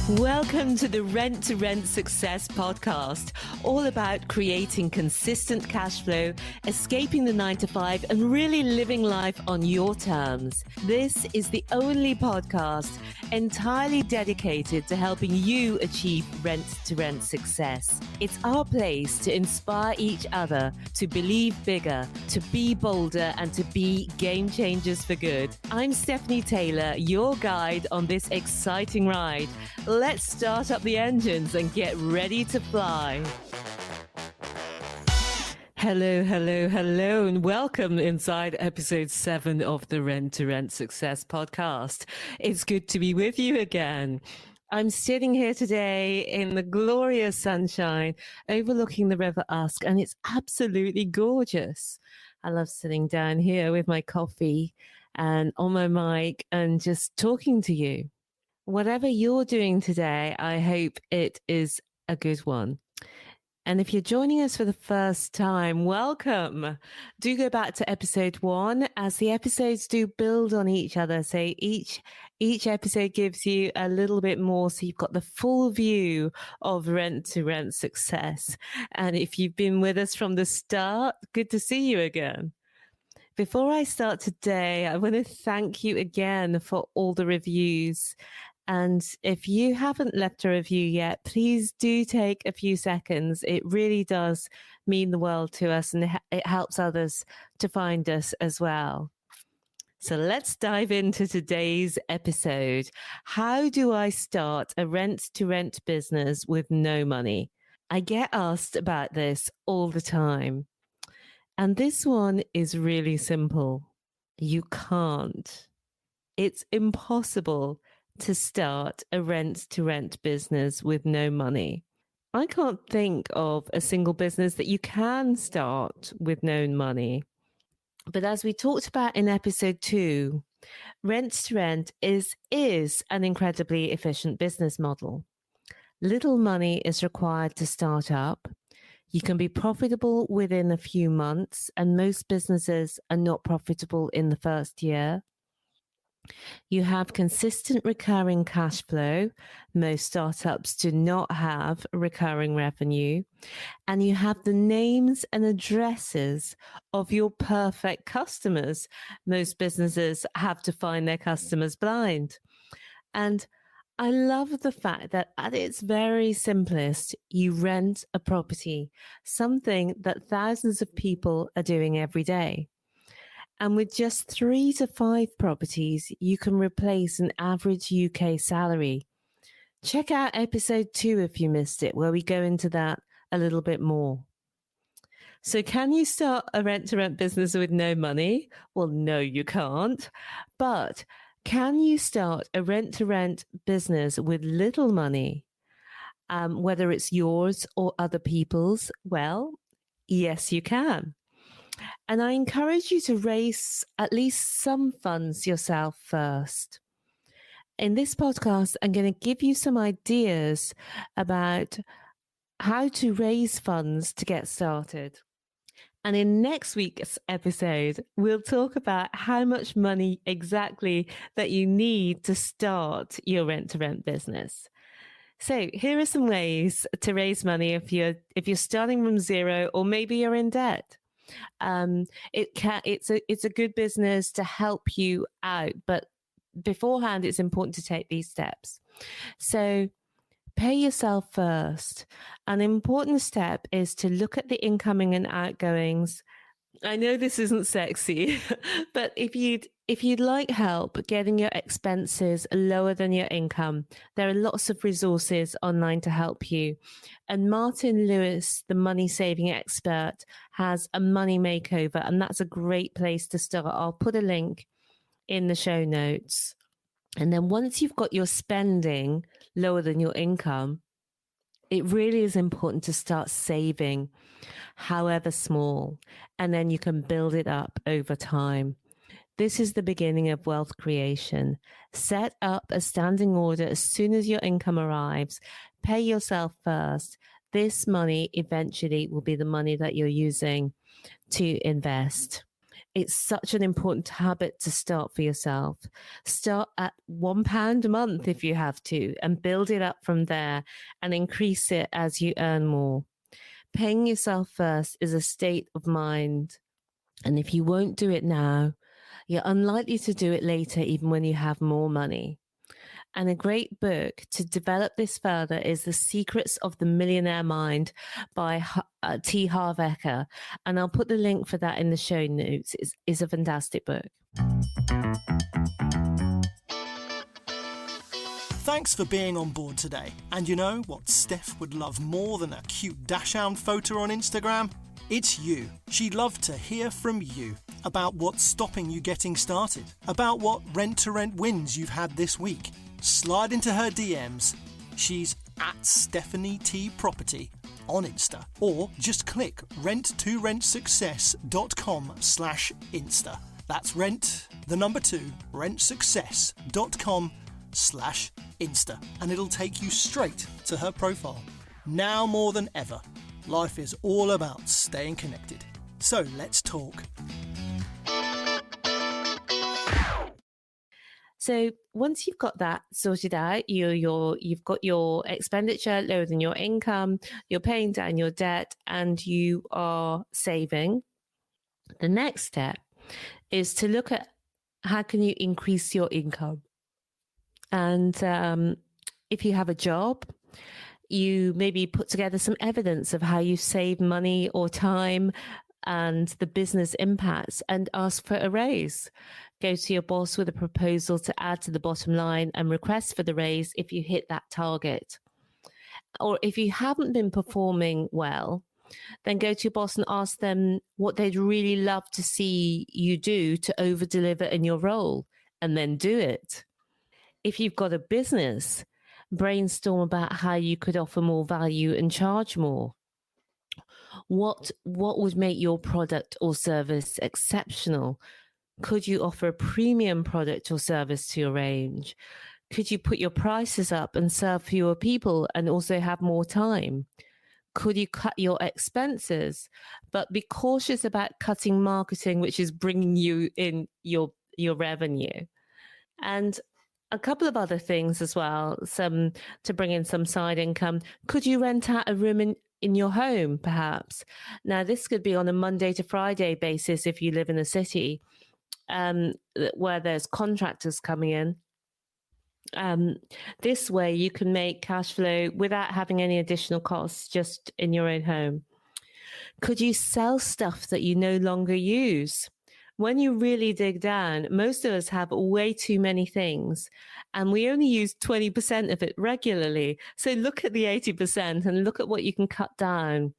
Welcome to the Rent to Rent Success podcast, all about creating consistent cash flow, escaping the 9-to-5, and really living life on your terms. This is the only podcast entirely dedicated to helping you achieve rent to rent success. It's our place to inspire each other to believe bigger, to be bolder, and to be game changers for good. I'm Nicky Taylor, your guide on this exciting ride. Let's start up the engines and get ready to fly. Hello, hello, hello, and welcome inside episode 7 of the Rent to Rent Success podcast. It's good to be with you again. I'm sitting here today in the glorious sunshine overlooking the River Usk, and it's absolutely gorgeous. I love sitting down here with my coffee and on my mic and just talking to you. Whatever you're doing today, I hope it is a good one. And if you're joining us for the first time, welcome. Do go back to episode 1, as the episodes do build on each other. So each episode gives you a little bit more, so you've got the full view of rent to rent success. And if you've been with us from the start, good to see you again. Before I start today, I want to thank you again for all the reviews. And if you haven't left a review yet, please do take a few seconds. It really does mean the world to us, and it helps others to find us as well. So let's dive into today's episode. How do I start a rent-to-rent business with no money? I get asked about this all the time. And this one is really simple. You can't. It's impossible to start a rent-to-rent business with no money. I can't think of a single business that you can start with no money. But as we talked about in episode 2, rent-to-rent is an incredibly efficient business model. Little money is required to start up. You can be profitable within a few months, and most businesses are not profitable in the first year. You have consistent recurring cash flow. Most startups do not have recurring revenue. And you have the names and addresses of your perfect customers. Most businesses have to find their customers blind. And I love the fact that at its very simplest, you rent a property, something that thousands of people are doing every day. And with just 3 to 5 properties, you can replace an average UK salary. Check out episode 2 if you missed it, where we go into that a little bit more. So can you start a rent-to-rent business with no money? Well, no, you can't. But can you start a rent-to-rent business with little money? Whether it's yours or other people's? Well, yes, you can. And I encourage you to raise at least some funds yourself first. In this podcast, I'm going to give you some ideas about how to raise funds to get started. And in next week's episode, we'll talk about how much money exactly that you need to start your rent-to-rent business. So here are some ways to raise money if you're starting from zero, or maybe you're in debt. It's a good business to help you out, but beforehand, it's important to take these steps. So pay yourself first. An important step is to look at the incoming and outgoings. I know this isn't sexy, but if you'd like help getting your expenses lower than your income, there are lots of resources online to help you. And Martin Lewis, the money saving expert, has a money makeover, and that's a great place to start. I'll put a link in the show notes. And then once you've got your spending lower than your income, it really is important to start saving, however small, and then you can build it up over time. This is the beginning of wealth creation. Set up a standing order as soon as your income arrives. Pay yourself first. This money eventually will be the money that you're using to invest. It's such an important habit to start for yourself. Start at £1 a month if you have to, and build it up from there and increase it as you earn more. Paying yourself first is a state of mind. And if you won't do it now, you're unlikely to do it later, even when you have more money. And a great book to develop this further is The Secrets of the Millionaire Mind by T. Harv Eker. And I'll put the link for that in the show notes. It's a fantastic book. Thanks for being on board today. And you know what Steph would love more than a cute dash-hound photo on Instagram? It's you. She'd love to hear from you about what's stopping you getting started, about what rent-to-rent wins you've had this week. Slide into her DMs. She's at Stephanie T Property on Insta, or just click rent2rentsuccess.com/Insta. That's rentsuccess.com/Insta, and it'll take you straight to her profile. Now more than ever, life is all about staying connected. So let's talk. So once you've got that sorted out, you've got your expenditure lower than your income, you're paying down your debt, and you are saving. The next step is to look at how can you increase your income. And if you have a job, you maybe put together some evidence of how you save money or time and the business impacts, and ask for a raise. Go to your boss with a proposal to add to the bottom line and request for the raise if you hit that target. Or if you haven't been performing well, then go to your boss and ask them what they'd really love to see you do to over-deliver in your role, and then do it. If you've got a business, brainstorm about how you could offer more value and charge more. What would make your product or service exceptional? Could you offer a premium product or service to your range? Could you put your prices up and serve fewer people and also have more time? Could you cut your expenses, but be cautious about cutting marketing, which is bringing you in your revenue? And a couple of other things as well, some to bring in some side income. Could you rent out a room in your home, perhaps? Now, this could be on a Monday to Friday basis if you live in a city where there's contractors coming in. This way you can make cash flow without having any additional costs, just in your own home. Could you sell stuff that you no longer use? When you really dig down, most of us have way too many things, and we only use 20% of it regularly. So look at the 80% and look at what you can cut down.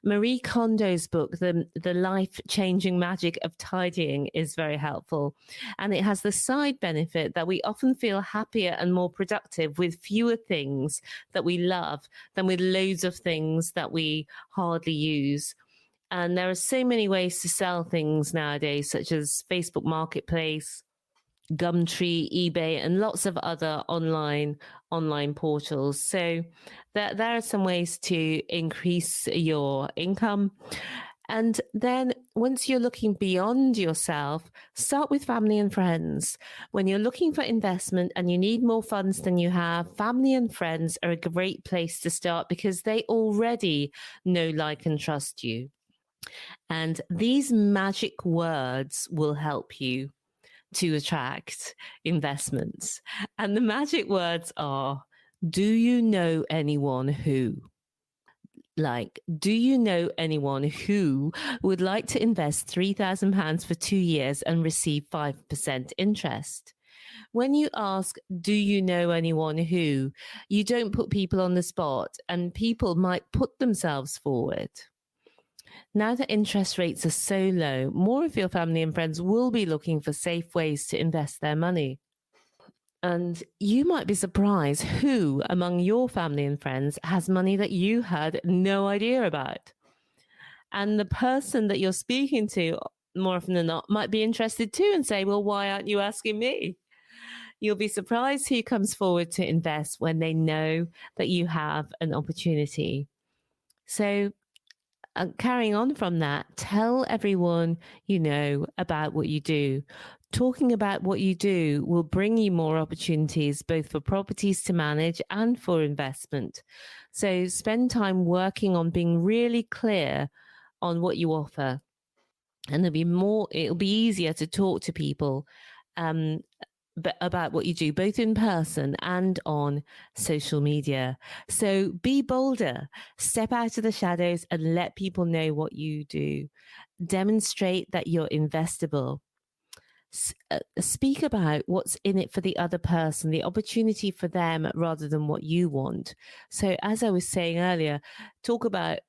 Marie Kondo's book, The Life-Changing Magic of Tidying, is very helpful. And it has the side benefit that we often feel happier and more productive with fewer things that we love than with loads of things that we hardly use. And there are so many ways to sell things nowadays, such as Facebook Marketplace, Gumtree, eBay, and lots of other online portals. So there are some ways to increase your income. And then once you're looking beyond yourself, start with family and friends. When you're looking for investment and you need more funds than you have, family and friends are a great place to start because they already know, like, and trust you. And these magic words will help you to attract investments. And the magic words are, do you know anyone who? Like, do you know anyone who would like to invest £3,000 for 2 years and receive 5% interest? When you ask, do you know anyone who, you don't put people on the spot, and people might put themselves forward. Now that interest rates are so low, more of your family and friends will be looking for safe ways to invest their money. And you might be surprised who among your family and friends has money that you had no idea about. And the person that you're speaking to, more often than not, might be interested too and say, well, why aren't you asking me? You'll be surprised who comes forward to invest when they know that you have an opportunity. So carrying on from that, tell everyone you know about what you do. Talking about what you do will bring you more opportunities, both for properties to manage and for investment. So spend time working on being really clear on what you offer. And it'll be easier to talk to people about what you do, both in person and on social media. So be bolder, step out of the shadows and let people know what you do. Demonstrate that you're investable. Speak about what's in it for the other person, the opportunity for them rather than what you want. So as I was saying earlier, talk about,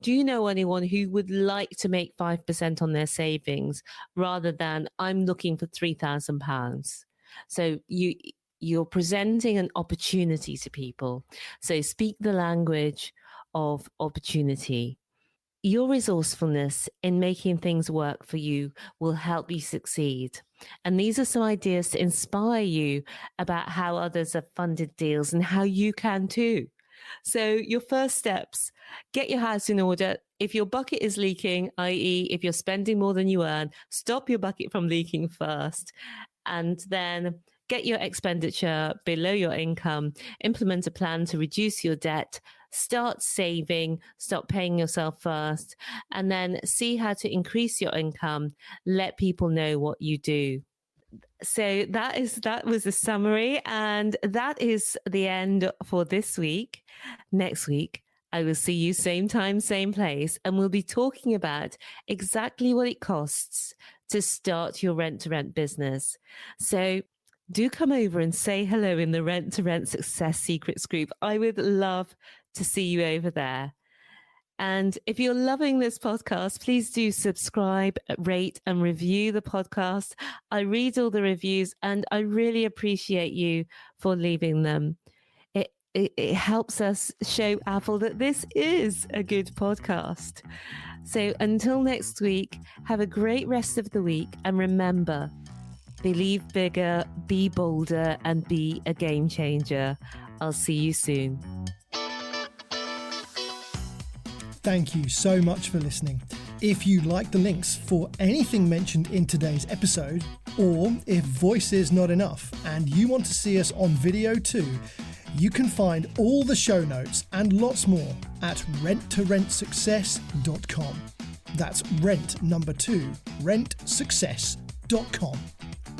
do you know anyone who would like to make 5% on their savings rather than I'm looking for £3,000? So you're presenting an opportunity to people. So speak the language of opportunity. Your resourcefulness in making things work for you will help you succeed. And these are some ideas to inspire you about how others have funded deals and how you can too. So your first steps, get your house in order. If your bucket is leaking, i.e. if you're spending more than you earn, stop your bucket from leaking first. And then get your expenditure below your income, implement a plan to reduce your debt, start saving, start paying yourself first, and then see how to increase your income. Let people know what you do. So that was a summary, and that is the end for this week. Next week, I will see you same time, same place, and we'll be talking about exactly what it costs to start your rent-to-rent business. So do come over and say hello in the Rent-to-Rent Success Secrets group. I would love to see you over there. And if you're loving this podcast, please do subscribe, rate, and review the podcast. I read all the reviews and I really appreciate you for leaving them. It helps us show Apple that this is a good podcast. So until next week, have a great rest of the week. And remember, believe bigger, be bolder, and be a game changer. I'll see you soon. Thank you so much for listening. If you like the links for anything mentioned in today's episode, or if voice is not enough and you want to see us on video too, you can find all the show notes and lots more at renttorentsuccess.com. That's rent number 2, rentsuccess.com.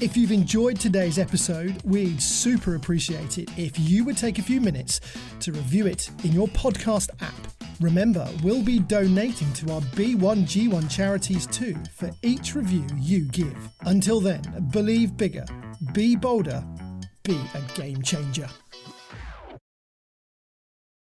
If you've enjoyed today's episode, we'd super appreciate it if you would take a few minutes to review it in your podcast app. Remember, we'll be donating to our B1G1 charities too for each review you give. Until then, believe bigger, be bolder, be a game changer.